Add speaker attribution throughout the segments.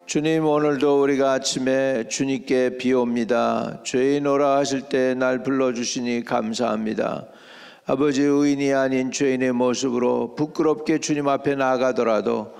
Speaker 1: 주님, 오늘도 우리가 아침에 주님께 비옵니다. 죄인오라 하실 때 날 불러주시니 감사합니다. 아버지, 의인이 아닌 죄인의 모습으로 부끄럽게 주님 앞에 나아가더라도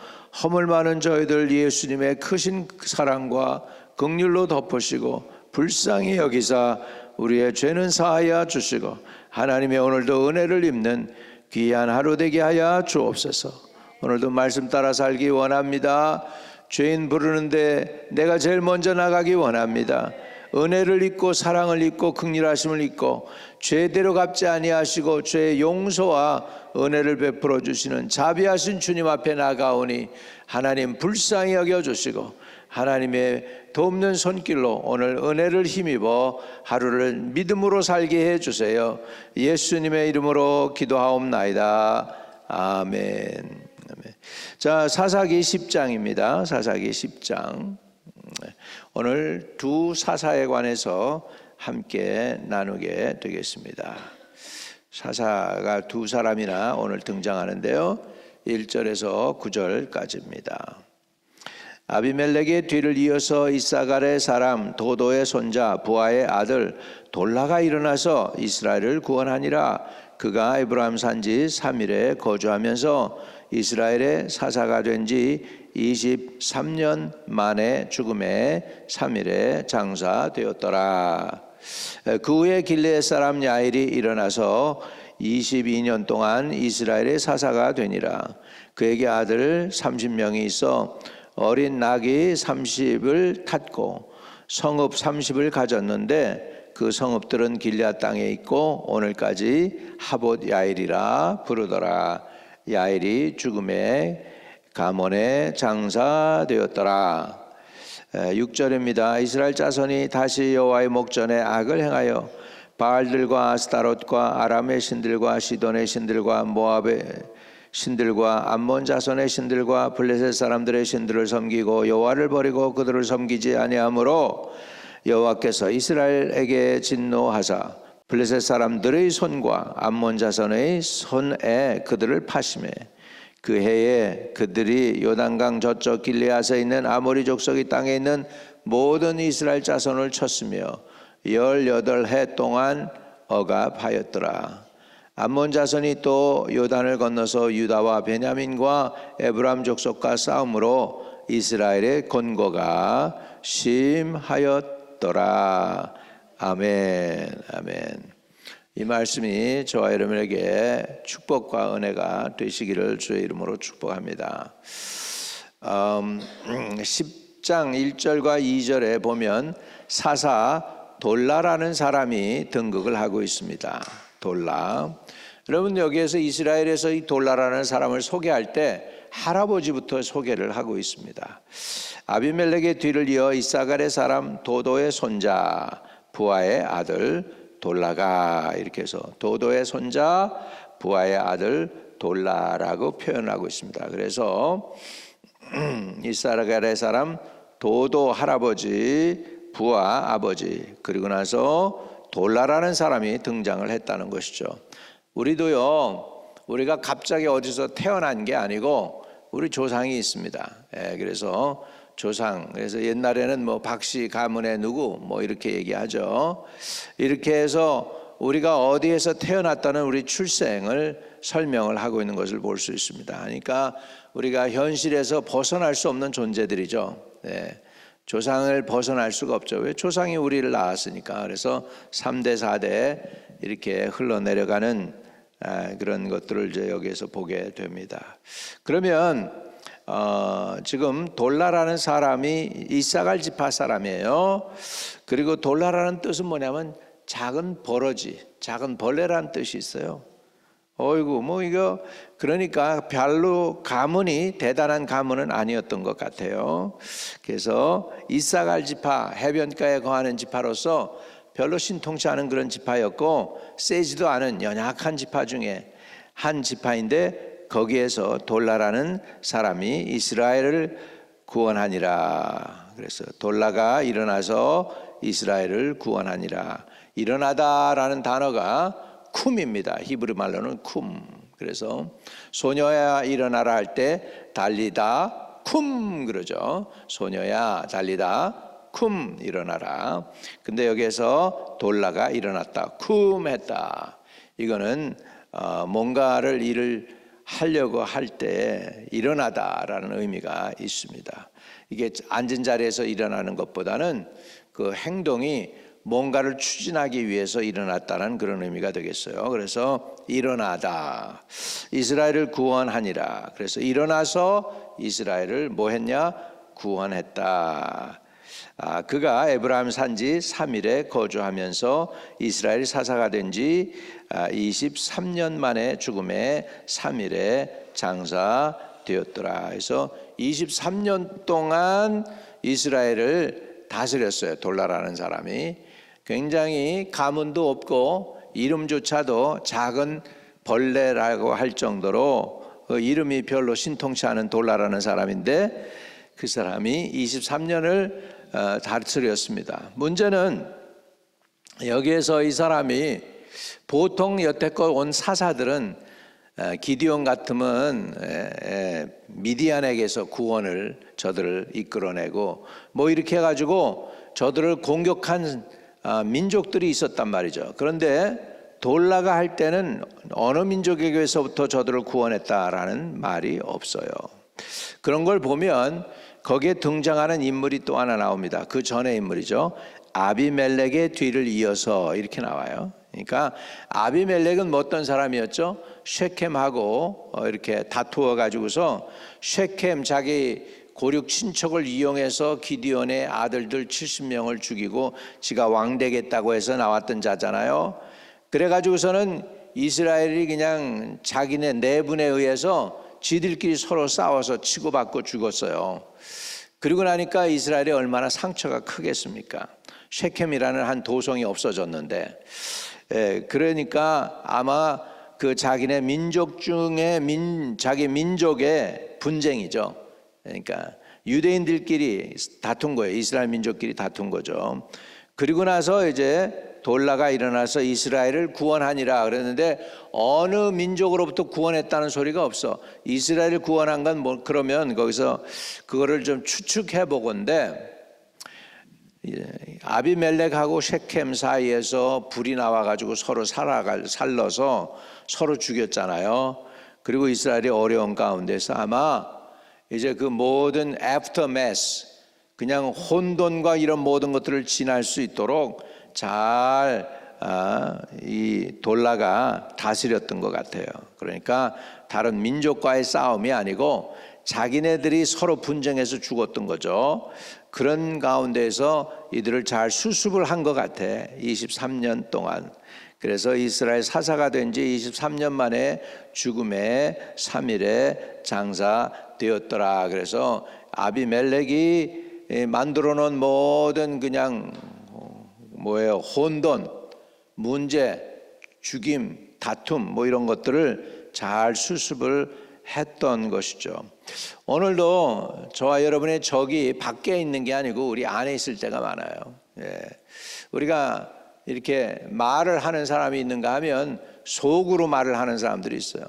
Speaker 1: 허물 많은 저희들 예수님의 크신 사랑과 긍휼로 덮으시고 불쌍히 여기사 우리의 죄는 사하여 주시고 하나님의 오늘도 은혜를 입는 귀한 하루 되게 하여 주옵소서. 오늘도 말씀 따라 살기 원합니다. 죄인 부르는데 내가 제일 먼저 나가기 원합니다. 은혜를 잊고 사랑을 잊고 긍휼하심을 잊고 죄대로 갚지 아니하시고 죄의 용서와 은혜를 베풀어 주시는 자비하신 주님 앞에 나가오니 하나님 불쌍히 여겨주시고 하나님의 돕는 손길로 오늘 은혜를 힘입어 하루를 믿음으로 살게 해주세요. 예수님의 이름으로 기도하옵나이다. 아멘. 자, 사사기 10장입니다. 사사기 10장. 오늘 두 사사에 관해서 함께 나누게 되겠습니다. 사사가 두 사람이나 오늘 등장하는데요. 1절에서 9절까지입니다. 아비멜렉의 뒤를 이어서 이사갈의 사람 도도의 손자 부하의 아들 돌라가 일어나서 이스라엘을 구원하니라. 그가 에브라임 산지 3일에 거주하면서 이스라엘의 사사가 된 지 23년 만에 죽음에 3일에 장사되었더라. 그 후에 길르앗 사람 야일이 일어나서 22년 동안 이스라엘의 사사가 되니라. 그에게 아들 30명이 있어 어린 낙이 30을 탔고 성읍 30을 가졌는데 그 성읍들은 길르앗 땅에 있고 오늘까지 하봇 야일이라 부르더라. 야일이 죽음에 가몬에 장사되었더라. 6절입니다. 이스라엘 자손이 다시 여호와의 목전에 악을 행하여 바알들과 아스타롯과 아람의 신들과 시돈의 신들과 모압의 신들과 암몬 자손의 신들과 블레셋 사람들의 신들을 섬기고 여호와를 버리고 그들을 섬기지 아니하므로 여호와께서 이스라엘에게 진노하사 블레셋 사람들의 손과 암몬 자손의 손에 그들을 파심해 그 해에 그들이 요단강 저쪽 길르앗에 있는 아모리 족속의 땅에 있는 모든 이스라엘 자손을 쳤으며 18해 동안 억압하였더라. 암몬 자손이 또 요단을 건너서 유다와 베냐민과 에브라임 족속과 싸움으로 이스라엘의 권고가 심하였더라. 아멘. 아멘. 이 말씀이 저와 여러분에게 축복과 은혜가 되시기를 주의 이름으로 축복합니다. 10장 1절과 2절에 보면 사사 돌라라는 사람이 등극을 하고 있습니다. 돌라. 여러분, 여기에서 이스라엘에서 이 돌라라는 사람을 소개할 때 할아버지부터 소개를 하고 있습니다. 아비멜렉의 뒤를 이어 이사갈의 사람 도도의 손자 부하의 아들 돌라가, 이렇게 해서 도도의 손자 부하의 아들 돌라라고 표현하고 있습니다. 그래서 이사갈의 사람 도도 할아버지, 부하 아버지, 그리고 나서 돌라라는 사람이 등장을 했다는 것이죠. 우리도요, 우리가 갑자기 어디서 태어난 게 아니고 우리 조상이 있습니다. 그래서 조상, 그래서 옛날에는 뭐 박씨 가문의 누구 뭐 이렇게 얘기하죠. 이렇게 해서 우리가 어디에서 태어났다는 우리 출생을 설명을 하고 있는 것을 볼 수 있습니다. 그러니까 우리가 현실에서 벗어날 수 없는 존재들이죠. 조상을 벗어날 수가 없죠. 왜? 조상이 우리를 낳았으니까. 그래서 3대 4대 이렇게 흘러내려가는 그런 것들을 이제 여기에서 보게 됩니다. 그러면 지금 돌라라는 사람이 이사갈 지파 사람이에요. 그리고 돌라라는 뜻은 뭐냐면 작은 버러지, 작은 벌레라는 뜻이 있어요. 어이구, 뭐 이거 그러니까 별로 가문이 대단한 가문은 아니었던 것 같아요. 그래서 이사갈 지파, 해변가에 거하는 지파로서 별로 신통치 않은 그런 지파였고 세지도 않은 연약한 지파 중에 한 지파인데 거기에서 돌라라는 사람이 이스라엘을 구원하니라. 그래서 돌라가 일어나서 이스라엘을 구원하니라. 일어나다라는 단어가 쿰입니다. 히브리 말로는 쿰. 그래서 소녀야 일어나라 할 때 달리다 쿰 그러죠. 소녀야 달리다 쿰 일어나라. 근데 여기에서 돌라가 일어났다. 쿰 했다. 이거는 뭔가를 일을 하려고 할 때 일어나다라는 의미가 있습니다. 이게 앉은 자리에서 일어나는 것보다는 그 행동이 뭔가를 추진하기 위해서 일어났다는 그런 의미가 되겠어요. 그래서 일어나다. 이스라엘을 구원하니라. 그래서 일어나서 이스라엘을 뭐 했냐? 구원했다. 그가 에브라임 산지 3일에 거주하면서 이스라엘 사사가 된 지 23년 만에 죽음에 3일에 장사되었더라. 그래서 23년 동안 이스라엘을 다스렸어요. 돌라라는 사람이. 굉장히 가문도 없고 이름조차도 작은 벌레라고 할 정도로 이름이 별로 신통치 않은 돌라라는 사람인데 그 사람이 23년을 다스렸습니다. 문제는 여기에서 이 사람이 보통 여태껏 온 사사들은 기디온 같으면 미디안에게서 구원을 저들을 이끌어내고 뭐 이렇게 해가지고 저들을 공격한 민족들이 있었단 말이죠. 그런데 돌라가 할 때는 어느 민족에게서부터 저들을 구원했다라는 말이 없어요. 그런 걸 보면 거기에 등장하는 인물이 또 하나 나옵니다. 그 전의 인물이죠. 아비멜렉의 뒤를 이어서 이렇게 나와요. 그러니까 아비멜렉은 뭐 어떤 사람이었죠? 쉐켐하고 이렇게 다투어 가지고서 쉐켐 자기 고륙 친척을 이용해서 기디온의 아들들 70명을 죽이고 지가 왕 되겠다고 해서 나왔던 자잖아요. 그래 가지고서는 이스라엘이 그냥 자기네 내분에 의해서 지들끼리 서로 싸워서 치고받고 죽었어요. 그리고 나니까 이스라엘이 얼마나 상처가 크겠습니까? 쉐켐이라는 한 도성이 없어졌는데, 그러니까 아마 그 자기네 민족 중에 자기 민족의 분쟁이죠. 그러니까 유대인들끼리 다툰 거예요. 이스라엘 민족끼리 다툰 거죠. 그리고 나서 이제 돌라가 일어나서 이스라엘을 구원하니라 그랬는데 어느 민족으로부터 구원했다는 소리가 없어. 이스라엘을 구원한 건 뭐 그러면 거기서 그거를 좀 추측해 보건데 아비멜렉하고 쉐켐 사이에서 불이 나와 가지고 서로 살러서 서로 죽였잖아요. 그리고 이스라엘이 어려운 가운데서 아마 이제 그 모든 애프터매스 그냥 혼돈과 이런 모든 것들을 지날 수 있도록 잘 이 돌라가 다스렸던 것 같아요. 그러니까 다른 민족과의 싸움이 아니고 자기네들이 서로 분쟁해서 죽었던 거죠. 그런 가운데에서 이들을 잘 수습을 한 것 같아. 23년 동안. 그래서 이스라엘 사사가 된 지 23년 만에 죽음의 3일에 장사되었더라. 그래서 아비멜렉이 만들어 놓은 모든 그냥 혼돈, 문제, 죽임, 다툼 뭐 이런 것들을 잘 수습을 했던 것이죠. 오늘도 저와 여러분의 적이 밖에 있는 게 아니고 우리 안에 있을 때가 많아요. 우리가 이렇게 말을 하는 사람이 있는가 하면 속으로 말을 하는 사람들이 있어요.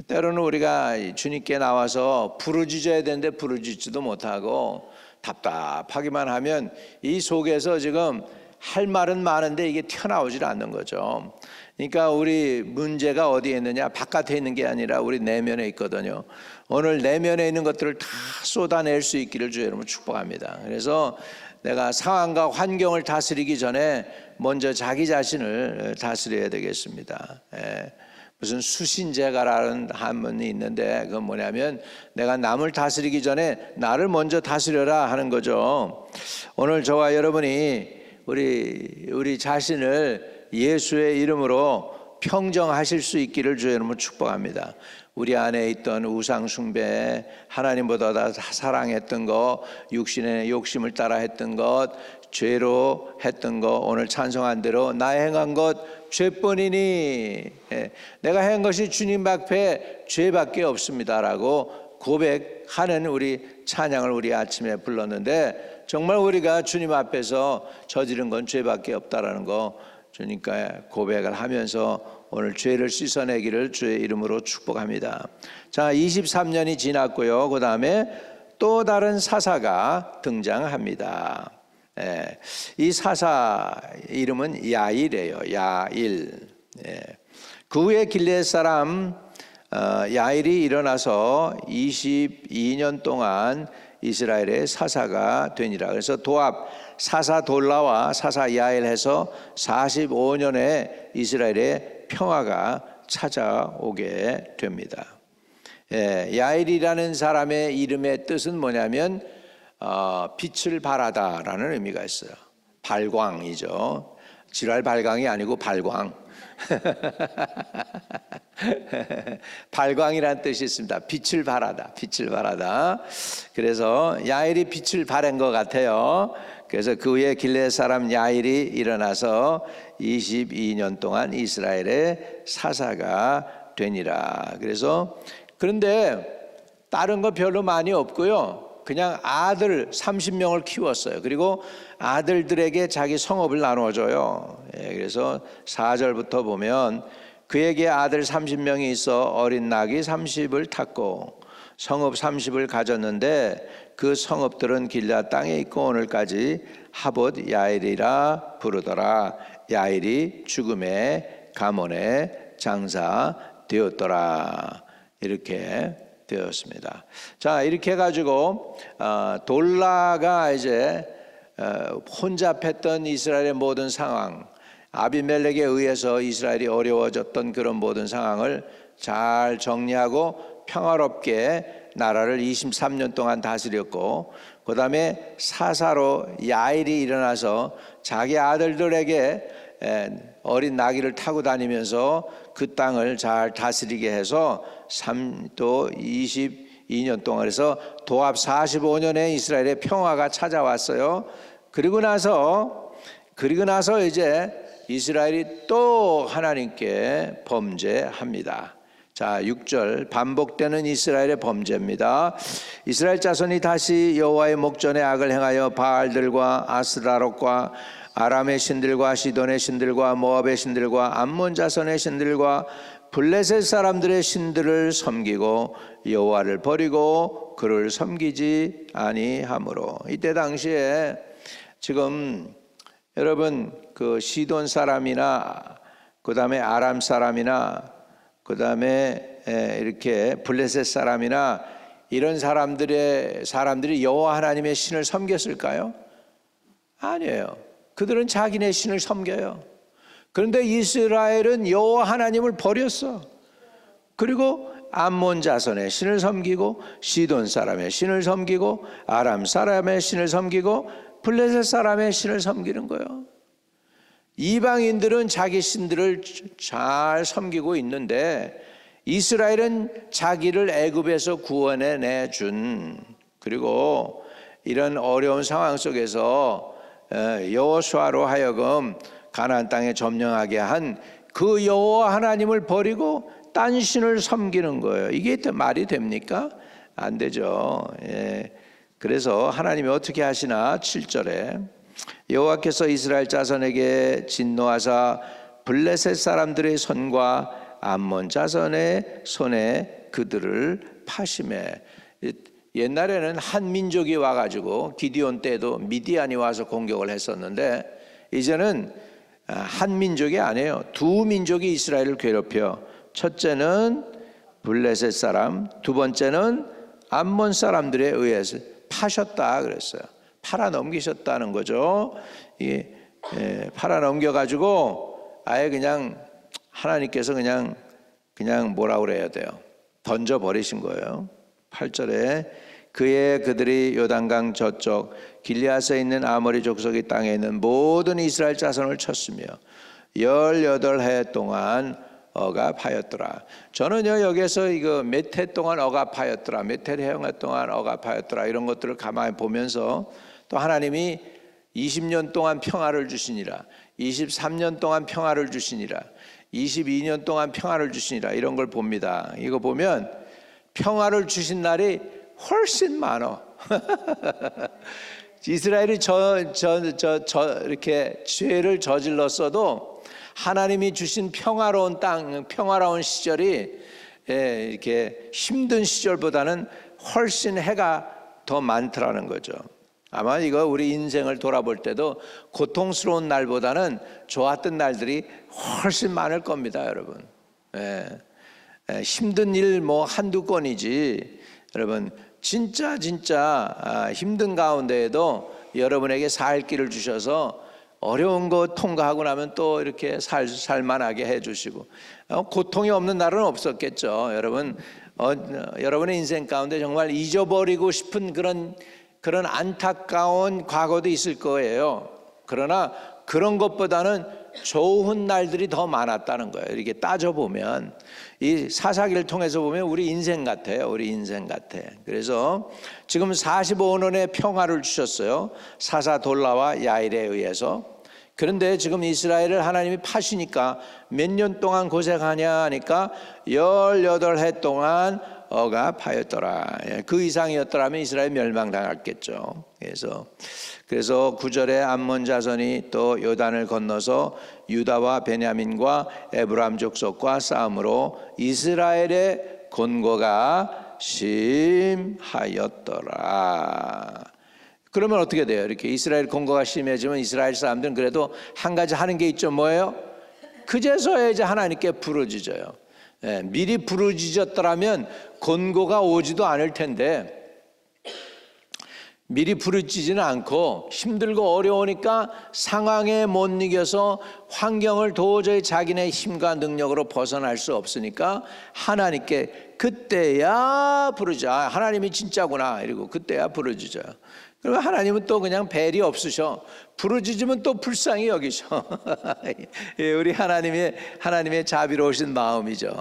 Speaker 1: 때로는 우리가 주님께 나와서 부르짖어야 되는데 부르짖지도 못하고 답답하기만 하면 이 속에서 지금 할 말은 많은데 이게 튀어나오질 않는 거죠. 그러니까 우리 문제가 어디에 있느냐? 바깥에 있는 게 아니라 우리 내면에 있거든요. 오늘 내면에 있는 것들을 다 쏟아낼 수 있기를 주의 이름으로 축복합니다. 그래서 내가 상황과 환경을 다스리기 전에 먼저 자기 자신을 다스려야 되겠습니다. 무슨 수신제가라는 한 분이 있는데 그건 뭐냐면 내가 남을 다스리기 전에 나를 먼저 다스려라 하는 거죠. 오늘 저와 여러분이 우리 자신을 예수의 이름으로 평정하실 수 있기를 주의 이름으로 축복합니다. 우리 안에 있던 우상 숭배, 하나님보다 다 사랑했던 것, 육신의 욕심을 따라 했던 것, 죄로 했던 것, 오늘 찬송한 대로 나 행한 것 죄뿐이니 내가 행한 것이 주님 앞에 죄밖에 없습니다라고 고백하는 우리 찬양을 우리 아침에 불렀는데 정말 우리가 주님 앞에서 저지른 건 죄밖에 없다라는 거 주님께 고백을 하면서 오늘 죄를 씻어내기를 주의 이름으로 축복합니다. 자, 23년이 지났고요. 그 다음에 또 다른 사사가 등장합니다. 이 사사 이름은 야일이에요. 야일. 그 후에 길르앗 사람 야일이 일어나서 22년 동안 이스라엘의 사사가 되니라. 그래서 도합 사사 돌라와 사사 야일 해서 45년에 이스라엘의 평화가 찾아오게 됩니다. 야일이라는 사람의 이름의 뜻은 뭐냐면 빛을 발하다라는 의미가 있어요. 발광이죠. 지랄 발광이 아니고 발광. 발광이라는 뜻이 있습니다. 빛을 발하다, 빛을 발하다. 그래서 야일이 빛을 발한 것 같아요. 그래서 그 후에 길르앗 사람 야일이 일어나서 22년 동안 이스라엘의 사사가 되니라. 그런데 다른 거 별로 많이 없고요. 그냥 아들 30명을 키웠어요. 그리고 아들들에게 자기 성읍을 나눠줘요. 그래서 4절부터 보면 그에게 아들 30명이 있어 어린 낙이 30을 탔고 성읍 30을 가졌는데 그 성읍들은 길르앗 땅에 있고 오늘까지 하봇 야일이라 부르더라. 야일이 죽음의 가문의 장사 되었더라. 이렇게 되었습니다. 자, 이렇게 해가지고 돌라가 이제 혼잡했던 이스라엘의 모든 상황, 아비멜렉에 의해서 이스라엘이 어려워졌던 그런 모든 상황을 잘 정리하고 평화롭게 나라를 23년 동안 다스렸고, 그 다음에 사사로 야일이 일어나서 자기 아들들에게 어린 나귀를 타고 다니면서 그 땅을 잘 다스리게 해서 또 22년 동안 해서 도합 45년에 이스라엘의 평화가 찾아왔어요. 그리고 나서 이제 이스라엘이 또 하나님께 범죄합니다. 자, 6절 반복되는 이스라엘의 범죄입니다. 이스라엘 자손이 다시 여호와의 목전에 악을 행하여 바알들과 아스다롯과 아람의 신들과 시돈의 신들과 모압의 신들과 암몬 자손의 신들과 블레셋 사람들의 신들을 섬기고 여호와를 버리고 그를 섬기지 아니하므로. 이때 당시에 지금 여러분 그 시돈 사람이나 그 다음에 아람 사람이나 그 다음에 이렇게 블레셋 사람이나 이런 사람들이 여호와 하나님의 신을 섬겼을까요? 아니에요. 그들은 자기네 신을 섬겨요. 그런데 이스라엘은 여호와 하나님을 버렸어. 그리고 암몬 자손의 신을 섬기고 시돈 사람의 신을 섬기고 아람 사람의 신을 섬기고 블레셋 사람의 신을 섬기는 거예요. 이방인들은 자기 신들을 잘 섬기고 있는데 이스라엘은 자기를 애굽에서 구원해 내준, 그리고 이런 어려운 상황 속에서 여호수아로 하여금 가나안 땅에 점령하게 한 그 여호와 하나님을 버리고 딴 신을 섬기는 거예요. 이게 말이 됩니까? 안 되죠. 그래서 하나님이 어떻게 하시나? 7절에 여호와께서 이스라엘 자손에게 진노하사 블레셋 사람들의 손과 암몬 자손의 손에 그들을 파심해. 옛날에는 한 민족이 와가지고 기디온 때도 미디안이 와서 공격을 했었는데 이제는 한 민족이 아니에요. 두 민족이 이스라엘을 괴롭혀. 첫째는 블레셋 사람, 두 번째는 암몬 사람들에 의해서 파셨다 그랬어요. 팔아 넘기셨다는 거죠. 팔아 넘겨가지고 아예 그냥 하나님께서 그냥 뭐라 그래야 돼요? 던져 버리신 거예요. 8절에 그들이 요단강 저쪽 길리앗에 있는 아모리 족속의 땅에 있는 모든 이스라엘 자손을 쳤으며 18해 동안 억압하였더라. 저는요 여기서 이거 몇 해 동안 억압하였더라, 몇 해 동안 억압하였더라 이런 것들을 가만히 보면서 또 하나님이 20년 동안 평화를 주시니라, 23년 동안 평화를 주시니라, 22년 동안 평화를 주시니라 이런 걸 봅니다. 이거 보면 평화를 주신 날이 훨씬 많어. 이스라엘이 이렇게 죄를 저질렀어도 하나님이 주신 평화로운 땅, 평화로운 시절이 이렇게 힘든 시절보다는 훨씬 해가 더 많더라는 거죠. 아마 이거 우리 인생을 돌아볼 때도 고통스러운 날보다는 좋았던 날들이 훨씬 많을 겁니다, 여러분. 힘든 일 뭐 한두 건이지, 여러분 진짜 힘든 가운데에도 여러분에게 살 길을 주셔서 어려운 거 통과하고 나면 또 이렇게 살만하게 해주시고, 고통이 없는 날은 없었겠죠. 여러분, 여러분의 인생 가운데 정말 잊어버리고 싶은 그런 안타까운 과거도 있을 거예요. 그러나 그런 것보다는 좋은 날들이 더 많았다는 거예요. 이렇게 따져보면 이 사사기를 통해서 보면 우리 인생 같아요. 우리 인생 같아. 그래서 지금 45년의 평화를 주셨어요. 사사 돌라와 야일에 의해서. 그런데 지금 이스라엘을 하나님이 파시니까 몇 년 동안 고생하냐 하니까 18해 동안 억압하였더라. 그 이상이었더라면 이스라엘 멸망당했겠죠. 그래서 9절에 암몬 자손이 또 요단을 건너서 유다와 베냐민과 에브라임 족속과 싸움으로 이스라엘의 곤고가 심하였더라. 그러면 어떻게 돼요? 이렇게 이스라엘 곤고가 심해지면 이스라엘 사람들은 그래도 한 가지 하는 게 있죠. 뭐예요? 그제서야 이제 하나님께 부르짖어요. 미리 부르짖었더라면 곤고가 오지도 않을 텐데, 미리 부르짖지는 않고 힘들고 어려우니까 상황에 못 이겨서 환경을 도저히 자기네 힘과 능력으로 벗어날 수 없으니까 하나님께 그때야 부르자. 하나님이 진짜구나 이러고 그때야 부르짖어요. 그러면 하나님은 또 그냥 벨이 없으셔. 부르짖으면 또 불쌍히 여기셔. 우리 하나님의 자비로우신 마음이죠.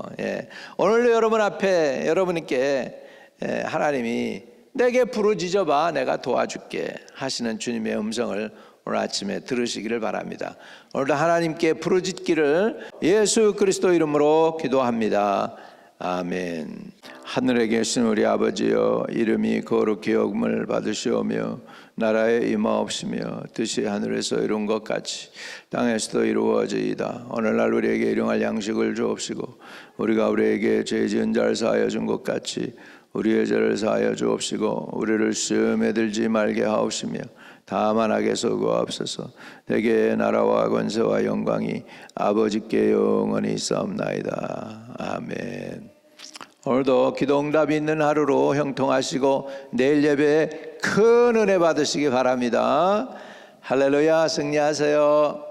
Speaker 1: 오늘도 여러분 앞에 여러분께 하나님이 내게 부르짖어봐, 내가 도와줄게 하시는 주님의 음성을 오늘 아침에 들으시기를 바랍니다. 오늘도 하나님께 부르짖기를 예수 그리스도 이름으로 기도합니다. 아멘. 하늘에 계신 우리 아버지여, 이름이 거룩히 여김을 받으시오며 나라에 임하옵시며 뜻이 하늘에서 이룬 것 같이 땅에서도 이루어지이다. 오늘날 우리에게 일용할 양식을 주옵시고 우리가 우리에게 죄 지은 자를 사하여 준 것 같이 우리의 죄를 사하여 주옵시고 우리를 시험에 들지 말게 하옵시며 다만 악에서 구하옵소서. 대개의 나라와 권세와 영광이 아버지께 영원히 있사옵나이다. 아멘. 오늘도 기도응답이 있는 하루로 형통하시고 내일 예배에 큰 은혜 받으시기 바랍니다. 할렐루야. 승리하세요.